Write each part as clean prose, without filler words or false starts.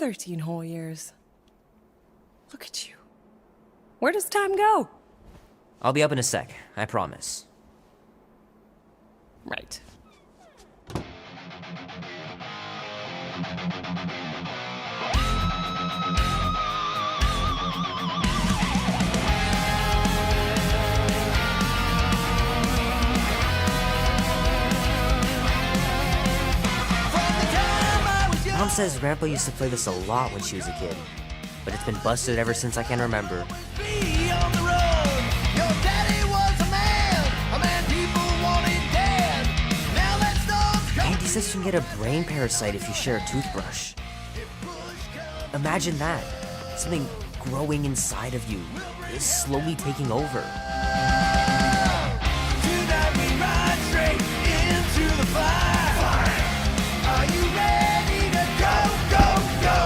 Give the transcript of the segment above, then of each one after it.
13 whole years. Look at you. Where does time go? I'll be up in a sec, I promise. Right. Mom says Grandpa used to play this a lot when she was a kid, but it's been busted ever since I can remember. Auntie says you can get a brain parasite if you share a toothbrush. Imagine that. Something growing inside of you, is slowly taking over. Tonight we ride straight into the fire. Are you ready to go, go, go?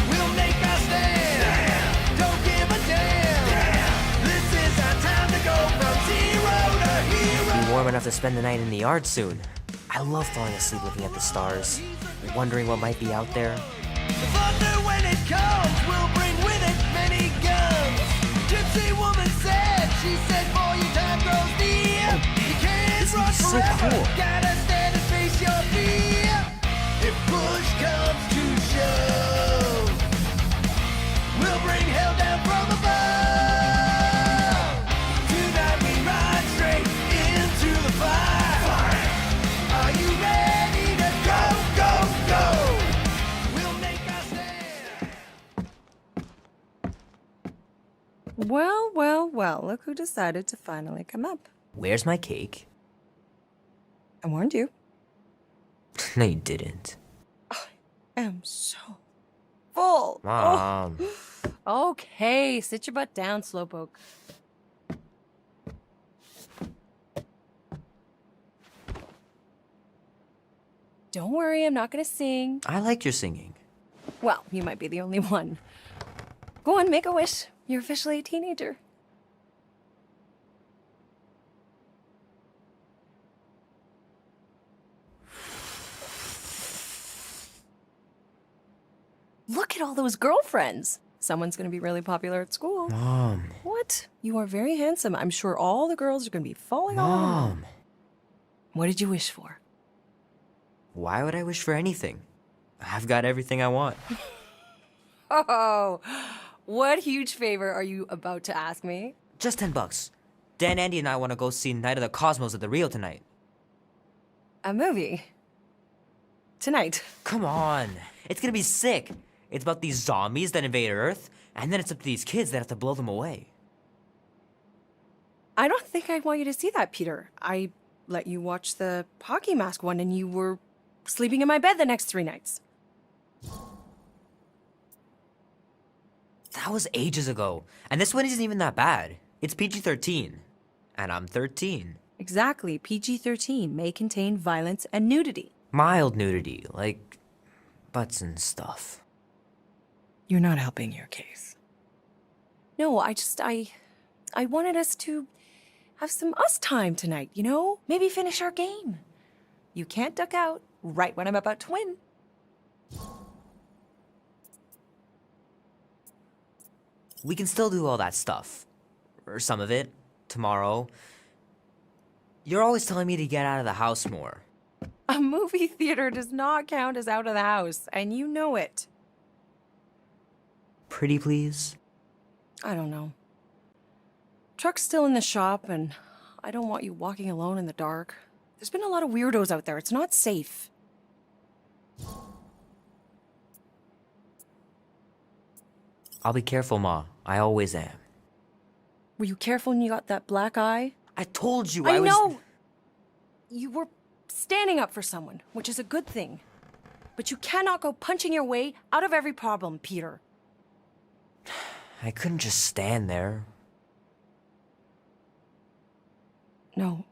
We'll make our stand. Don't give a damn. This is our time to go from zero to hero. Be warm enough to spend the night in the yard soon. I love falling asleep looking at the stars, wondering what might be out there. The thunder when it comes will bring with it many guns. Gypsy woman said, she said, boy, your time grows near. You can't This run is so forever. cool. Gotta stand and face your fear. If push comes to shove, we'll bring hell down from above. Tonight we ride straight into the fire. Are you ready to go, go, go? We'll make our stand. Well, well, well, look who decided to finally come up. Where's my cake? I warned you. No, you didn't. I am so full. Mom. Oh. Okay, sit your butt down, Slowpoke. Don't worry, I'm not gonna sing. I like your singing. Well, you might be the only one. Go on, make a wish. You're officially a teenager. Look at all those girlfriends. Someone's gonna be really popular at school. Mom. What? You are very handsome. I'm sure all the girls are gonna be falling all over you. Mom. What did you wish for? Why would I wish for anything? I've got everything I want. Oh, what huge favor are you about to ask me? Just $10. Dan, Andy, and I want to go see Night of the Cosmos at the Rio tonight. A movie. Tonight. Come on. It's gonna be sick. It's about these zombies that invade Earth, and then it's up to these kids that have to blow them away. I don't think I want you to see that, Peter. I let you watch the hockey mask one and you were sleeping in my bed the next 3 nights. That was ages ago. And this one isn't even that bad. It's PG-13. And I'm 13. Exactly. PG-13 may contain violence and nudity. Mild nudity, like butts and stuff. You're not helping your case. No, I wanted us to have some us time tonight, you know? Maybe finish our game. You can't duck out right when I'm about to win. We can still do all that stuff. Or some of it. Tomorrow. You're always telling me to get out of the house more. A movie theater does not count as out of the house, and you know it. Pretty please? I don't know. Truck's still in the shop, and I don't want you walking alone in the dark. There's been a lot of weirdos out there. It's not safe. I'll be careful, Ma. I always am. Were you careful when you got that black eye? I told you I was... know! You were standing up for someone, which is a good thing. But you cannot go punching your way out of every problem, Peter. I couldn't just stand there. No.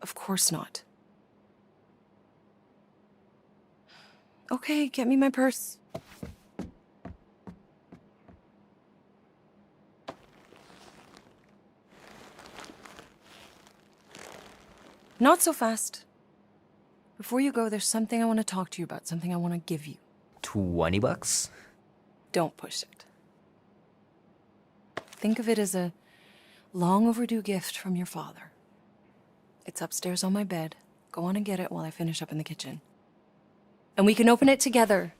Of course not. Okay, get me my purse. Not so fast. Before you go, there's something I want to talk to you about, something I want to give you. $20? Don't push it. Think of it as a long overdue gift from your father. It's upstairs on my bed. Go on and get it while I finish up in the kitchen. And we can open it together.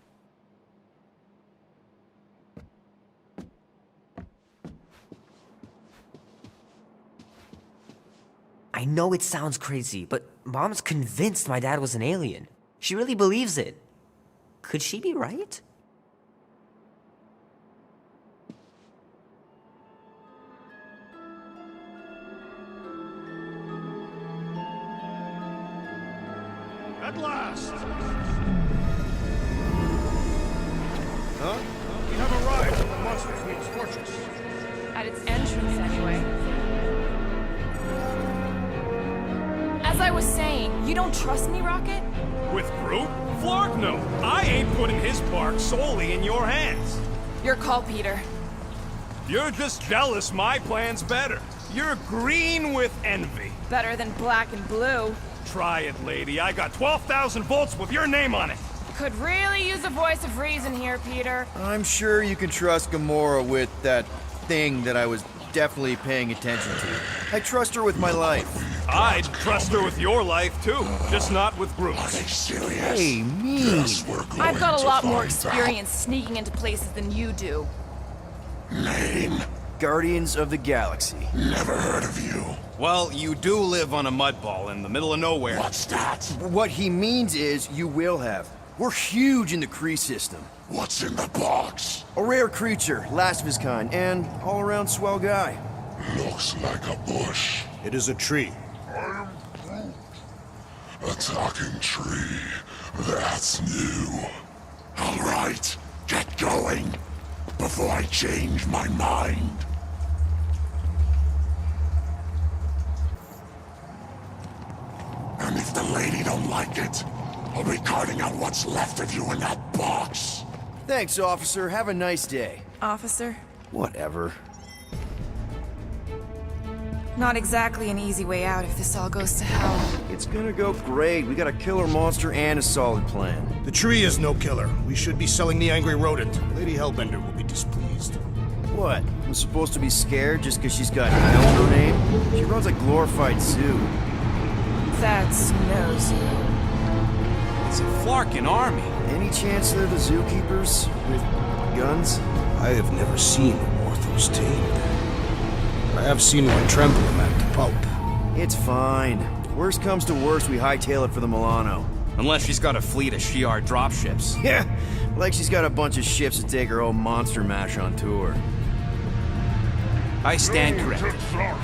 I know it sounds crazy, but Mom's convinced my dad was an alien. She really believes it. Could she be right? At last! Huh? We have arrived at the Monster Queen's fortress. At its entrance, anyway. As I was saying, you don't trust me, Rocket? With Groot? Flark no! I ain't putting his park solely in your hands. Your call, Peter. You're just jealous my plan's better. You're green with envy. Better than black and blue. Try it, lady. I got 12,000 volts with your name on it. Could really use a voice of reason here, Peter. I'm sure you can trust Gamora with that thing that I was definitely paying attention to. I trust her with my life. I'd trust her with your life, too. Just not with Groot's. Hey, me! I've got a lot more experience sneaking into places than you do. Guardians of the Galaxy. Well, you do live on a mud ball in the middle of nowhere. What he means is, you will have. We're huge in the Kree system. What's in the box? A rare creature, last of his kind, and all-around swell guy. Looks like a bush. It is a tree. A talking tree. That's new. All right, get going before I change my mind. And if the lady don't like it, I'll be carting out what's left of you in that box. Thanks, officer. Have a nice day. Officer? Whatever. Not exactly an easy way out if this all goes to hell. It's gonna go great. We got a killer monster and a solid plan. The tree is no killer. We should be selling the angry rodent. Lady Hellbender will be displeased. What? I'm supposed to be scared just because she's got hell in her name? She runs a glorified zoo. That's no zoo. It's a Flarkin army. Any chance they're the zookeepers? With guns? I have never seen orthos tamed. I have seen one tremble him at pulp. It's fine. Worst comes to worst, we hightail it for the Milano. Unless she's got a fleet of Shi'ar dropships. Yeah, like she's got a bunch of ships to take her whole monster mash on tour. I stand corrected.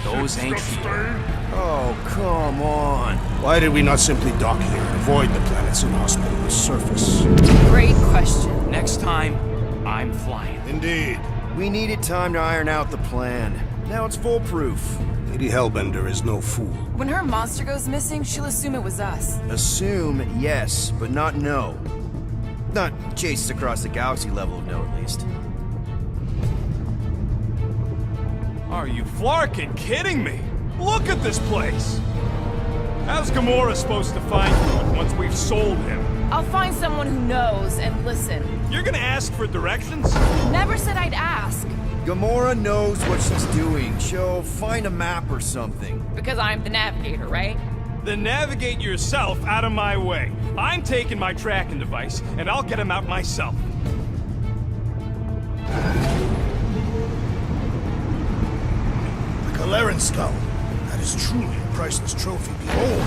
Those ain't Shi'ar. Oh, come on. Why did we not simply dock here and avoid the planet's inhospitable surface? Great question. Next time, I'm flying. Indeed. We needed time to iron out the plan. Now it's foolproof. Lady Hellbender is no fool. When her monster goes missing, she'll assume it was us. Assume yes, but not no. Not chases across the galaxy level of no, at least. Are you Flarkin kidding me? Look at this place! How's Gamora supposed to find Groot once we've sold him? I'll find someone who knows and listen. You're gonna ask for directions? Never said I'd ask. Gamora knows what she's doing. She'll find a map or something. Because I'm the navigator, right? Then navigate yourself out of my way. I'm taking my tracking device, and I'll get him out myself. The Galeran skull. That is truly a priceless trophy. Behold.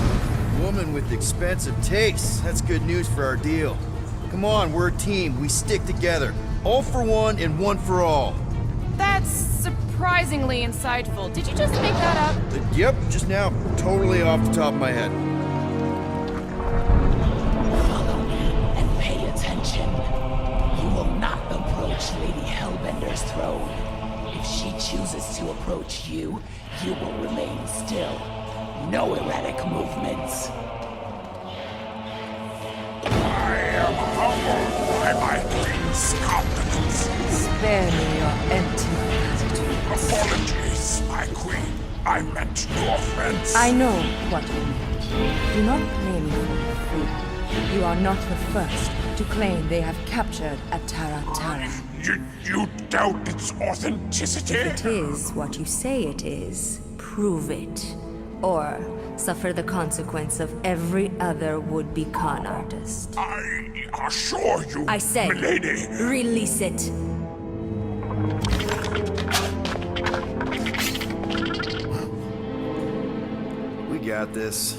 Woman with expensive tastes. That's good news for our deal. Come on, we're a team. We stick together. All for one and one for all. That's surprisingly insightful. Did you just make that up? Yep, just now. Totally off the top of my head. Follow me and pay attention. You will not approach Lady Hellbender's throne. If she chooses to approach you, you will remain still. No erratic movements. I am humbled by my queen's confidence. Spare me your empty gratitude. Apologies, my queen. I meant no offense. I know what you mean. Do not blame me for your freedom. You are not the first to claim they have captured a Tara. You doubt its authenticity? If it is what you say it is, prove it. Or suffer the consequence of every other would-be con artist. I assure you, I say, milady. release it. We got this.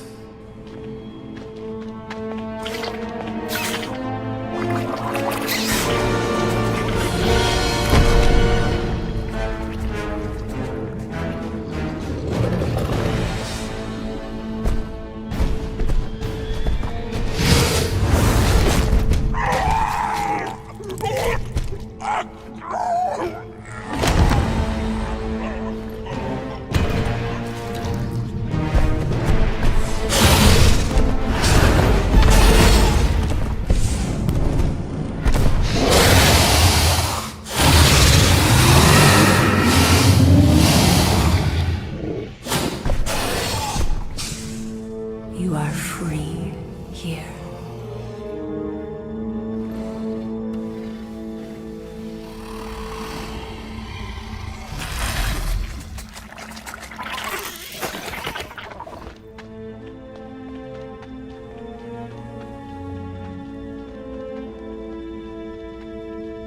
You are free here.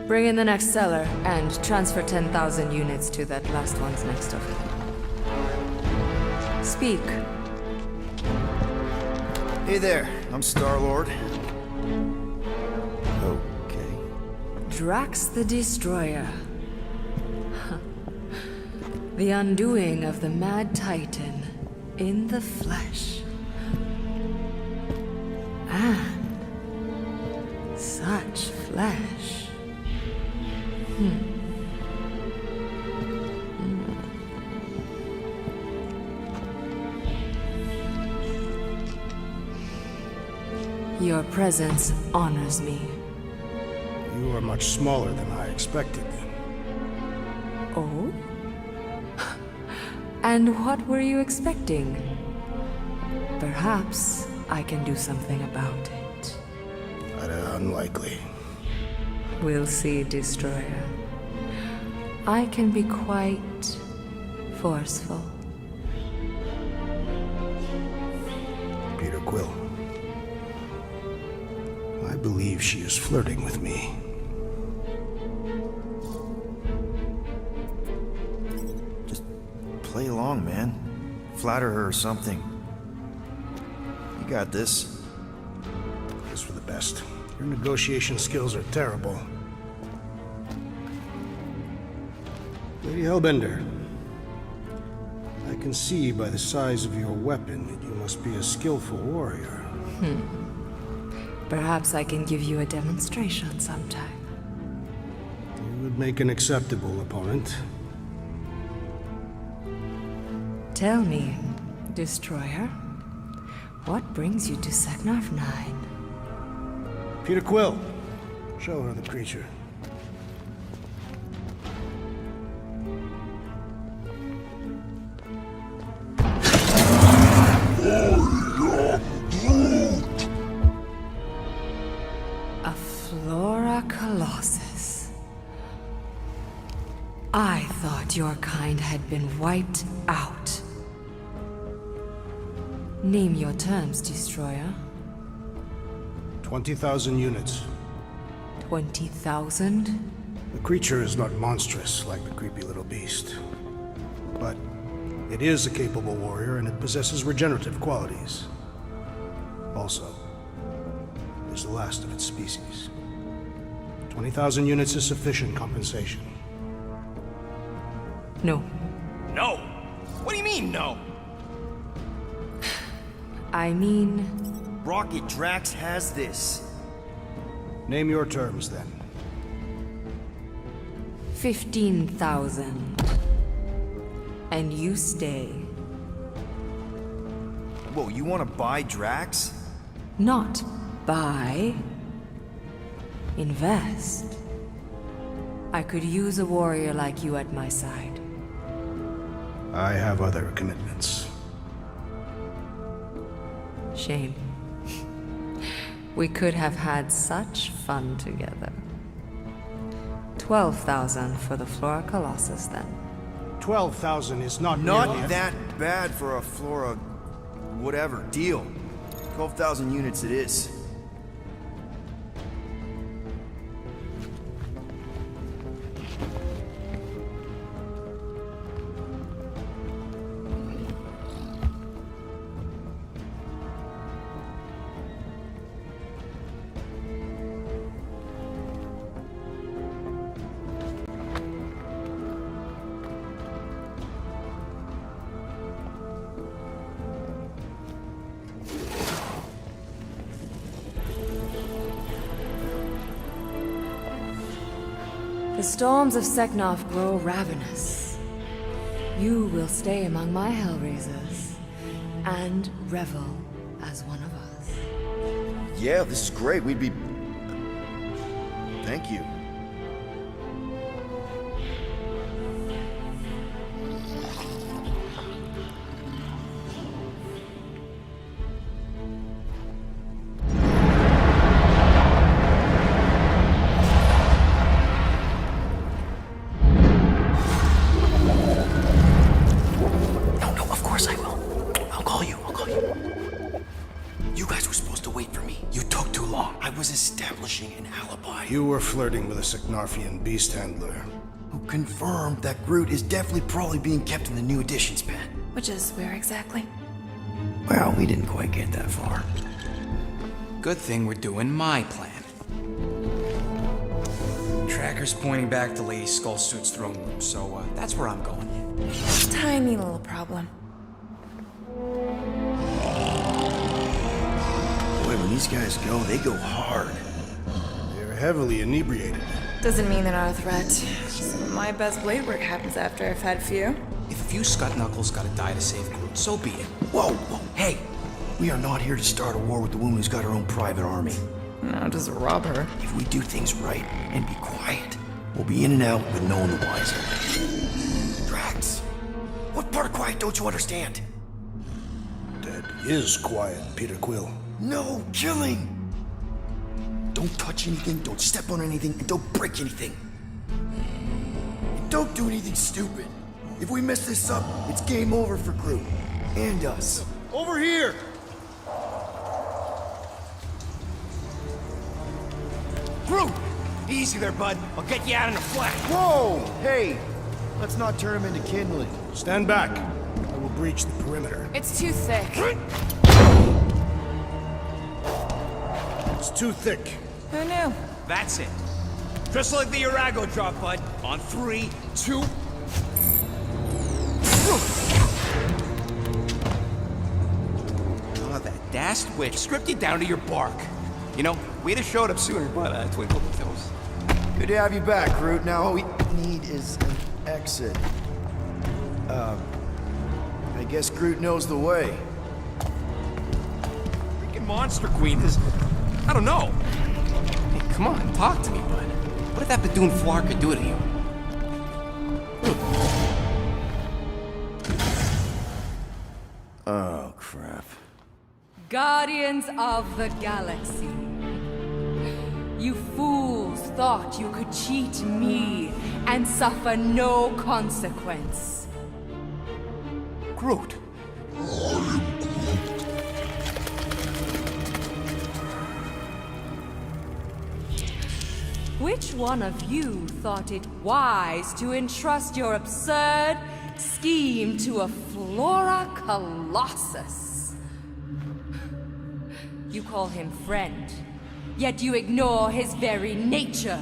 Bring in the next seller and transfer 10,000 units to that last one's next of kin. Speak. Hey there, I'm Star-Lord. Okay. Drax the Destroyer. The undoing of the Mad Titan in the flesh. And such flesh. Your presence honors me. You are much smaller than I expected. Oh? And what were you expecting? Perhaps I can do something about it. Unlikely. We'll see, Destroyer. I can be quite forceful. Peter Quill. I believe she is flirting with me. Just play along, man. Flatter her or something. You got this. It's for the best. Your negotiation skills are terrible. Lady Hellbender, I can see by the size of your weapon that you must be a skillful warrior. Perhaps I can give you a demonstration sometime. You would make an acceptable opponent. Tell me, Destroyer, what brings you to Seknarf 9? Peter Quill, show her the creature. A Flora Colossus. I thought your kind had been wiped out. Name your terms, Destroyer. 20,000 units. 20,000? The creature is not monstrous like the creepy little beast. But it is a capable warrior and it possesses regenerative qualities. Also, it is the last of its species. 20,000 units is sufficient compensation. No. No! What do you mean, no? I mean... Rocket Drax has this. Name your terms, then. 15,000. And you stay. Whoa, you want to buy Drax? Not buy. Invest. I could use a warrior like you at my side. I have other commitments. Shame. We could have had such fun together. 12,000 for the Flora Colossus, then. 12,000 is not Not nearly that bad for a Flora... whatever. Deal. 12,000 units it is. The storms of Seknov grow ravenous. You will stay among my Hellraisers and revel as one of us. Yeah, this is great. We'd be... Thank you. You were flirting with a Seknarfian beast handler. Who confirmed that Groot is definitely probably being kept in the new editions pen. Which is where exactly? Well, we didn't quite get that far. Good thing we're doing my plan. Tracker's pointing back to Lady Skullsuit's throne room, so that's where I'm going. Tiny little problem. Boy, when these guys go, they go hard. They're heavily inebriated. Doesn't mean they're not a threat. Some of my best blade work happens after I've had a few. If a few scut knuckles gotta die to save Groot, so be it. Whoa, whoa, hey! We are not here to start a war with the woman who's got her own private army. No, just rob her. If we do things right and be quiet, we'll be in and out with no one the wiser. Drax, what part of quiet don't you understand? That is quiet, Peter Quill. No killing! Don't touch anything, don't step on anything, and don't break anything. And don't do anything stupid. If we mess this up, it's game over for Groot. And us. Over here! Groot! Easy there, bud. I'll get you out in a flash. Whoa! Hey! Let's not turn him into kindling. Stand back. I will breach the perimeter. It's too thick. It's too thick. Who knew? That's it. Just like the Urago drop, bud. On 3, 2... Oh, that dashed witch stripped you down to your bark. You know, we'd have showed up sooner, but twinkle the toes. Good to have you back, Groot. Now all we need is an exit. I guess Groot knows the way. Freaking Monster Queen is... I don't know. Hey, come on, talk to me, bud. What did that Badoon Flarka do to you? Oh, crap. Guardians of the Galaxy. You fools thought you could cheat me and suffer no consequence. Groot. Which one of you thought it wise to entrust your absurd scheme to a Flora Colossus? You call him friend, yet you ignore his very nature,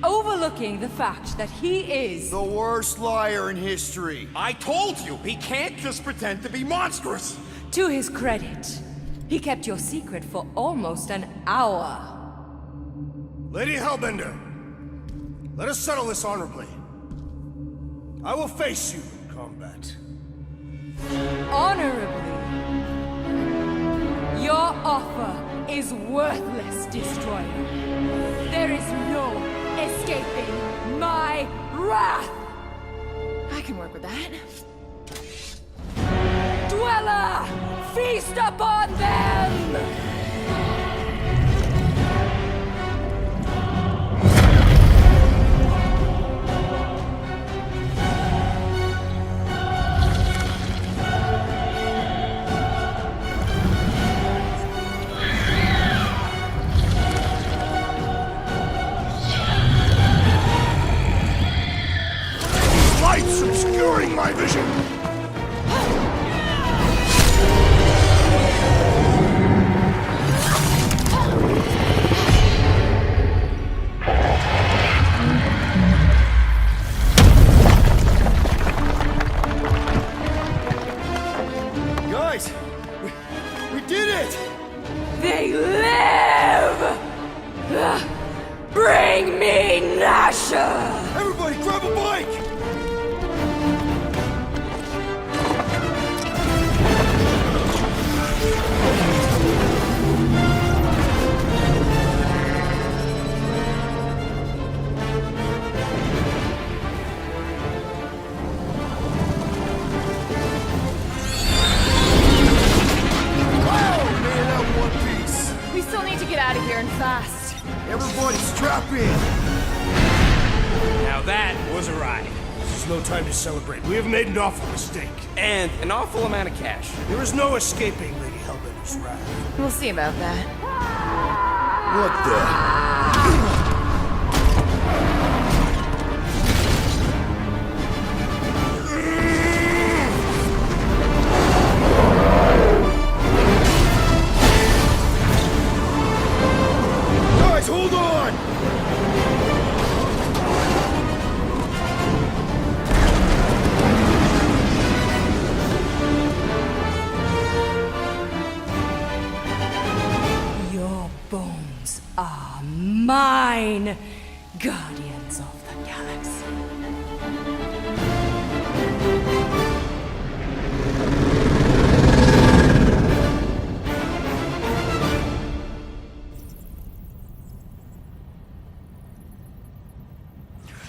overlooking the fact that he is The worst liar in history. I told you, he can't just pretend to be monstrous. To his credit, he kept your secret for almost an hour. Lady Hellbender, let us settle this honorably. I will face you in combat. Honorably. Your offer is worthless, Destroyer. There is no escaping my wrath! I can work with that. Dweller, feast upon them! Crash! Everybody, grab a bike! We still need to get out of here and fast. Everybody, strap in! Now that was a ride. This is no time to celebrate. We have made an awful mistake. And an awful amount of cash. There is no escaping Lady Hellbender's wrath. We'll see about that. What the? Guys, hold on! Your bones are mine, Guardians of the Galaxy.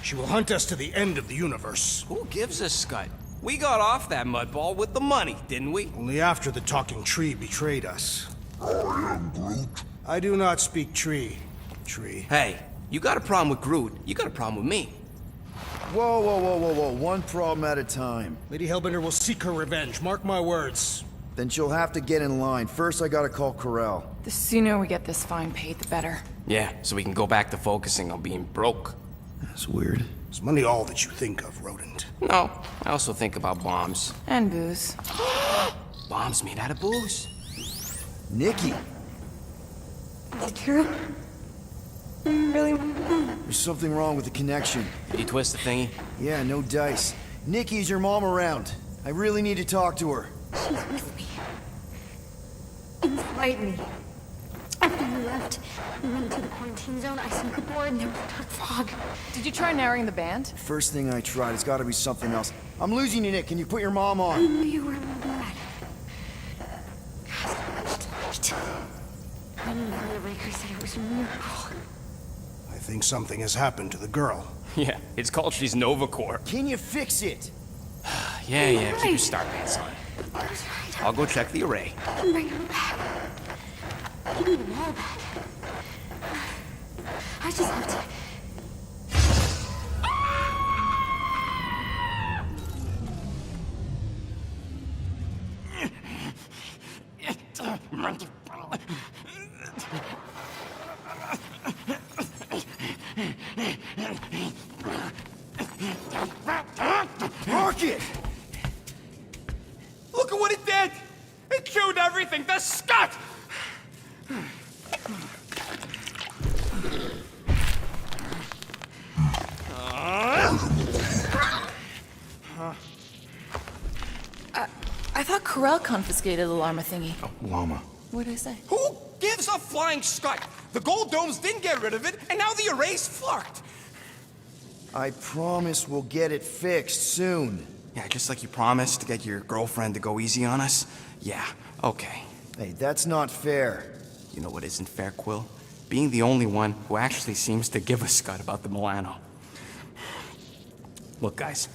She will hunt us to the end of the universe. Who gives a scut? We got off that mudball with the money, didn't we? Only after the talking tree betrayed us. I am Groot. I do not speak tree. Tree. Hey, you got a problem with Groot, you got a problem with me. Whoa, whoa, whoa, whoa, whoa. One problem at a time. Lady Hellbender will seek her revenge. Mark my words. Then she'll have to get in line. First, I gotta call Corel. The sooner we get this fine paid, the better. Yeah, so we can go back to focusing on being broke. That's weird. Is money all that you think of, rodent? No, I also think about bombs. And booze. Bombs made out of booze. Nikki, Is it true? Really? there's something wrong with the connection. Did you twist the thingy? Yeah, no dice. Nikki, is your mom around? I really need to talk to her. She's with me. Inside me. After you left, we went into the quarantine zone. I sunk aboard and there was dark fog. Did you try narrowing the band? First thing I tried, it's gotta be something else. I'm losing you, Nick. Can you put your mom I on? knew you were bad. I didn't know the Raker said it was a miracle. I think something has happened to the girl. Yeah, it's called she's Nova Corps. Can you fix it? Yeah, keep your star pants on. I was right. I'll go check the array. I'm bringing them back. You need them all back. I just have to... Rocket! Look at what it did! It chewed everything! The scut! I thought Corel confiscated the llama thingy. Llama. What did I say? Who gives a flying scut? The gold domes didn't get rid of it, and now the array's fucked! I promise we'll get it fixed soon. Yeah, just like you promised to get your girlfriend to go easy on us? Yeah, okay. Hey, that's not fair. You know what isn't fair, Quill? Being the only one who actually seems to give a scut about the Milano. Look, guys,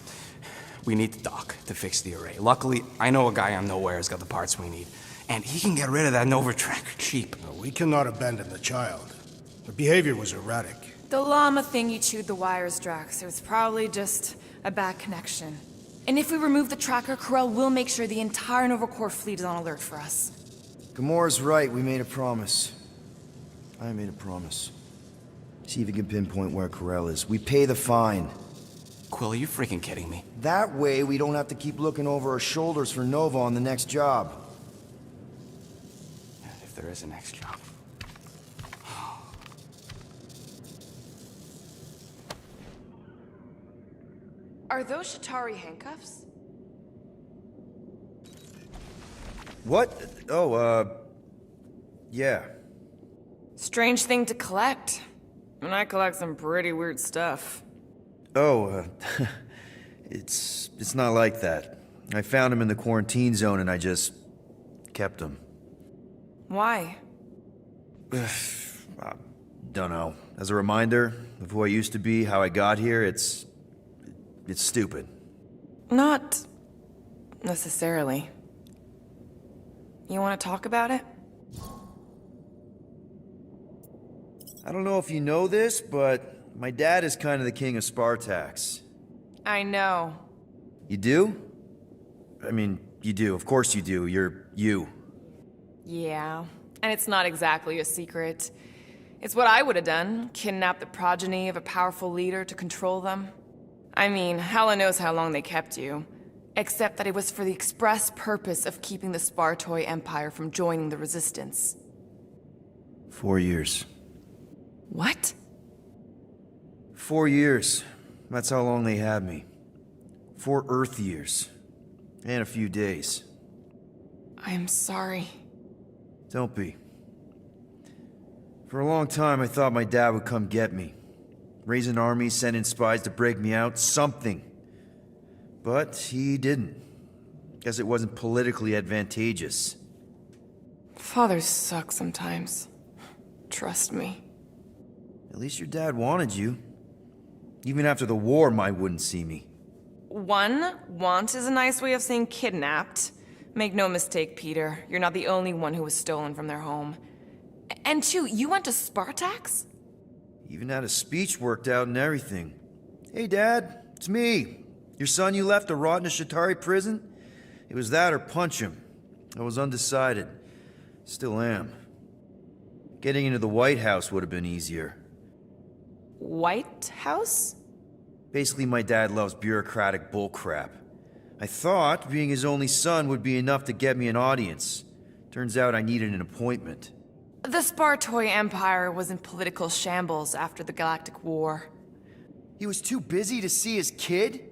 we need the dock to fix the array. Luckily, I know a guy on Nowhere has got the parts we need. And he can get rid of that Nova tracker cheap. We cannot abandon the child. Her behavior was erratic. The llama thingy chewed the wires, Drax. It was probably just a bad connection. And if we remove the tracker, Corel will make sure the entire Nova Corps fleet is on alert for us. Gamora's right. We made a promise. I made a promise. See if you can pinpoint where Corel is. We pay the fine. Quill, are you freaking kidding me? That way, we don't have to keep looking over our shoulders for Nova on the next job. If there is a next job. Are those Shatari handcuffs? What? Oh, yeah. Strange thing to collect. And I collect some pretty weird stuff. Oh, it's not like that. I found him in the quarantine zone and I just kept him. Why? Don't know. As a reminder of who I used to be, how I got here, it's stupid. Not necessarily. You want to talk about it? I don't know if you know this, but my dad is kind of the king of Spartax. I know. You do? I mean, you do. Of course you do. You're you. Yeah, and it's not exactly a secret. It's what I would have done, kidnap the progeny of a powerful leader to control them. I mean, Hela knows how long they kept you. Except that it was for the express purpose of keeping the Spartoi Empire from joining the Resistance. 4 years. What? 4 years. That's how long they had me. 4 Earth years. And a few days. I'm sorry. Don't be. For a long time, I thought my dad would come get me. Raise an army, send in spies to break me out, something. But he didn't. Guess it wasn't politically advantageous. Fathers suck sometimes. Trust me. At least your dad wanted you. Even after the war, Mai wouldn't see me. Want is a nice way of saying kidnapped. Make no mistake, Peter. You're not the only one who was stolen from their home. And 2, you went to Spartax? Even had a speech worked out and everything. Hey, Dad, it's me. Your son you left to rot in a Shatari prison? It was that or punch him. I was undecided. Still am. Getting into the White House would have been easier. White House? Basically, my dad loves bureaucratic bullcrap. I thought being his only son would be enough to get me an audience. Turns out I needed an appointment. The Spartoi Empire was in political shambles after the Galactic War. He was too busy to see his kid?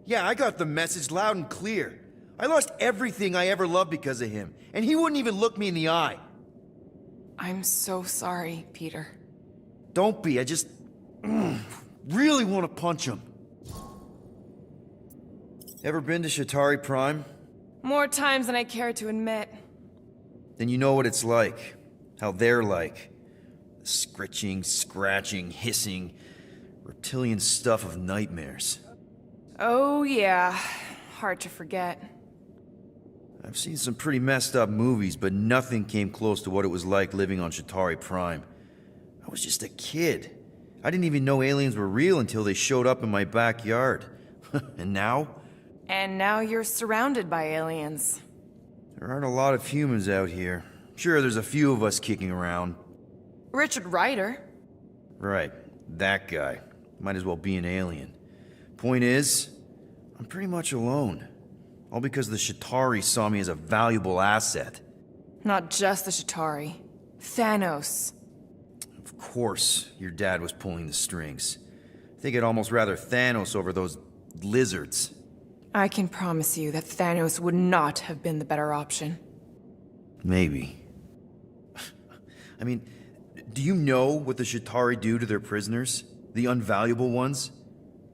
Yeah, I got the message loud and clear. I lost everything I ever loved because of him, and he wouldn't even look me in the eye. I'm so sorry, Peter. Don't be, I just really want to punch him. Ever been to Shatari Prime? More times than I care to admit. Then you know what it's like. How they're like. The scritching, scratching, hissing, reptilian stuff of nightmares. Oh yeah, hard to forget. I've seen some pretty messed up movies, but nothing came close to what it was like living on Shatari Prime. I was just a kid. I didn't even know aliens were real until they showed up in my backyard. And now? And now you're surrounded by aliens. There aren't a lot of humans out here. Sure, there's a few of us kicking around. Richard Ryder. Right, that guy. Might as well be an alien. Point is, I'm pretty much alone. All because the Shatari saw me as a valuable asset. Not just the Shatari. Thanos. Of course, your dad was pulling the strings. I think I'd almost rather Thanos over those lizards. I can promise you that Thanos would not have been the better option. Maybe. I mean, do you know what the Shatari do to their prisoners? The unvaluable ones?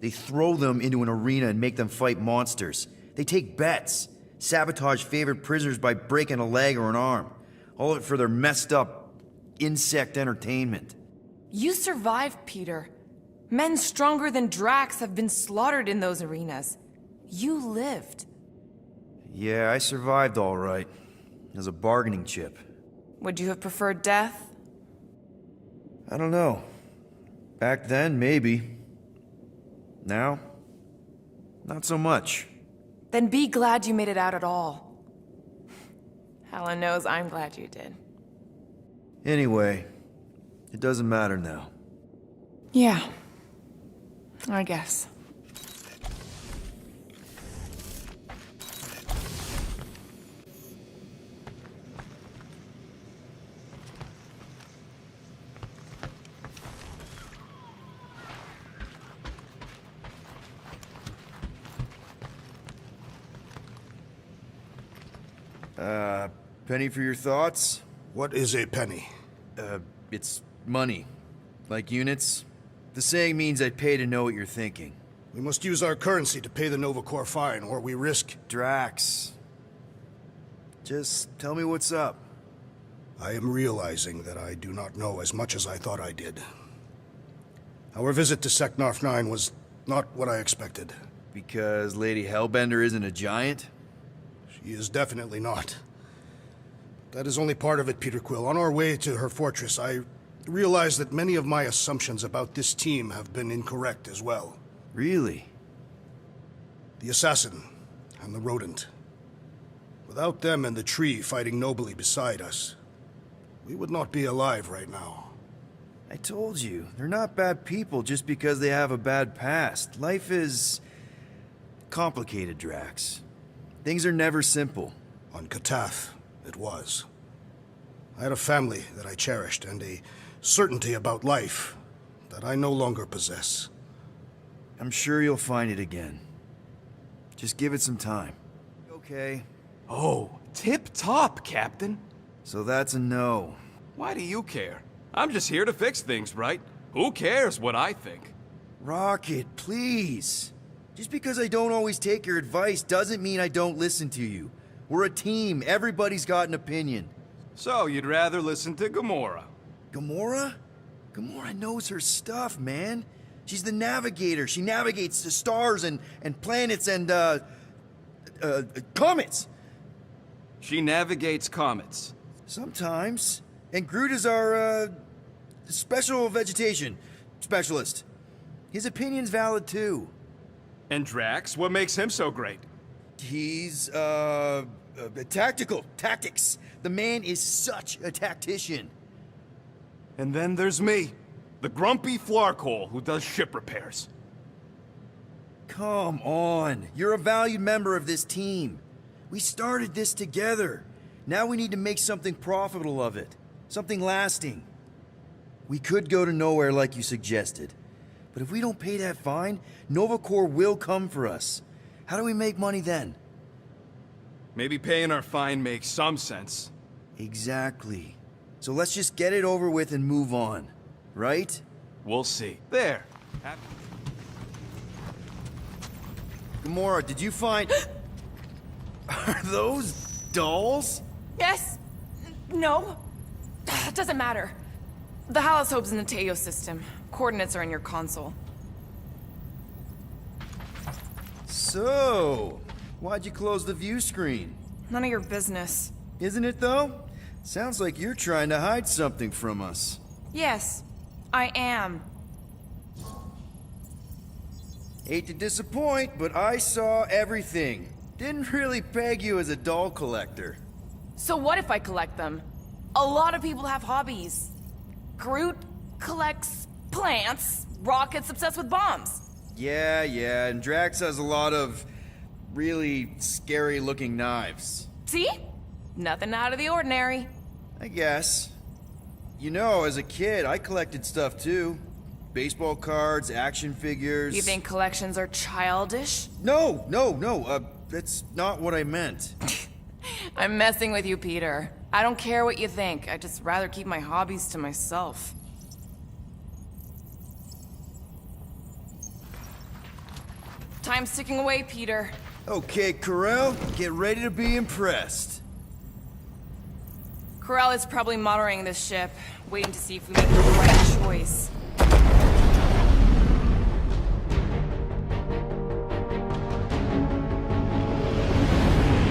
They throw them into an arena and make them fight monsters. They take bets, sabotage favorite prisoners by breaking a leg or an arm. All of it for their messed up insect entertainment. You survived, Peter. Men stronger than Drax have been slaughtered in those arenas. You lived. Yeah, I survived all right. As a bargaining chip. Would you have preferred death? I don't know. Back then, maybe. Now, not so much. Then be glad you made it out at all. Helen knows I'm glad you did. Anyway, it doesn't matter now. Yeah. I guess. Penny for your thoughts? What is a penny? It's money. Like units? The saying means I pay to know what you're thinking. We must use our currency to pay the Nova Corps fine, or we risk... Drax. Just tell me what's up. I am realizing that I do not know as much as I thought I did. Our visit to Seknarf 9 was not what I expected. Because Lady Hellbender isn't a giant? She is definitely not. That is only part of it, Peter Quill. On our way to her fortress, I realized that many of my assumptions about this team have been incorrect as well. Really? The assassin and the rodent. Without them and the tree fighting nobly beside us, we would not be alive right now. I told you, they're not bad people just because they have a bad past. Life is... complicated, Drax. Things are never simple. On Katath, it was. I had a family that I cherished and a certainty about life that I no longer possess. I'm sure you'll find it again. Just give it some time. Okay. Oh, tip-top, Captain. So that's a no. Why do you care? I'm just here to fix things, right? Who cares what I think? Rocket, please. Just because I don't always take your advice doesn't mean I don't listen to you. We're a team. Everybody's got an opinion. So, you'd rather listen to Gamora? Gamora? Gamora knows her stuff, man. She's the navigator. She navigates the stars and planets and, comets. She navigates comets. Sometimes. And Groot is our, special vegetation specialist. His opinion's valid, too. And Drax? What makes him so great? He's, tactics. The man is such a tactician. And then there's me, the grumpy flarkhole who does ship repairs. Come on. You're a valued member of this team. We started this together. Now we need to make something profitable of it. Something lasting. We could go to nowhere like you suggested. But if we don't pay that fine, Nova Corps will come for us. How do we make money then? Maybe paying our fine makes some sense. Exactly. So let's just get it over with and move on. Right? We'll see. There. Gamora, did you find... Are those dolls? Yes. No. Doesn't matter. The Halosobe's in the Teo system. Coordinates are in your console. So, why'd you close the view screen? None of your business. Isn't it, though? Sounds like you're trying to hide something from us. Yes, I am. Hate to disappoint, but I saw everything. Didn't really peg you as a doll collector. So what if I collect them? A lot of people have hobbies. Groot collects plants. Rocket's obsessed with bombs. Yeah, and Drax has a lot of really scary-looking knives. See? Nothing out of the ordinary. I guess. You know, as a kid, I collected stuff too. Baseball cards, action figures... You think collections are childish? No, that's not what I meant. I'm messing with you, Peter. I don't care what you think. I'd just rather keep my hobbies to myself. Time's ticking away, Peter. Okay, Corel, get ready to be impressed. Corral is probably monitoring this ship, waiting to see if we make the right choice.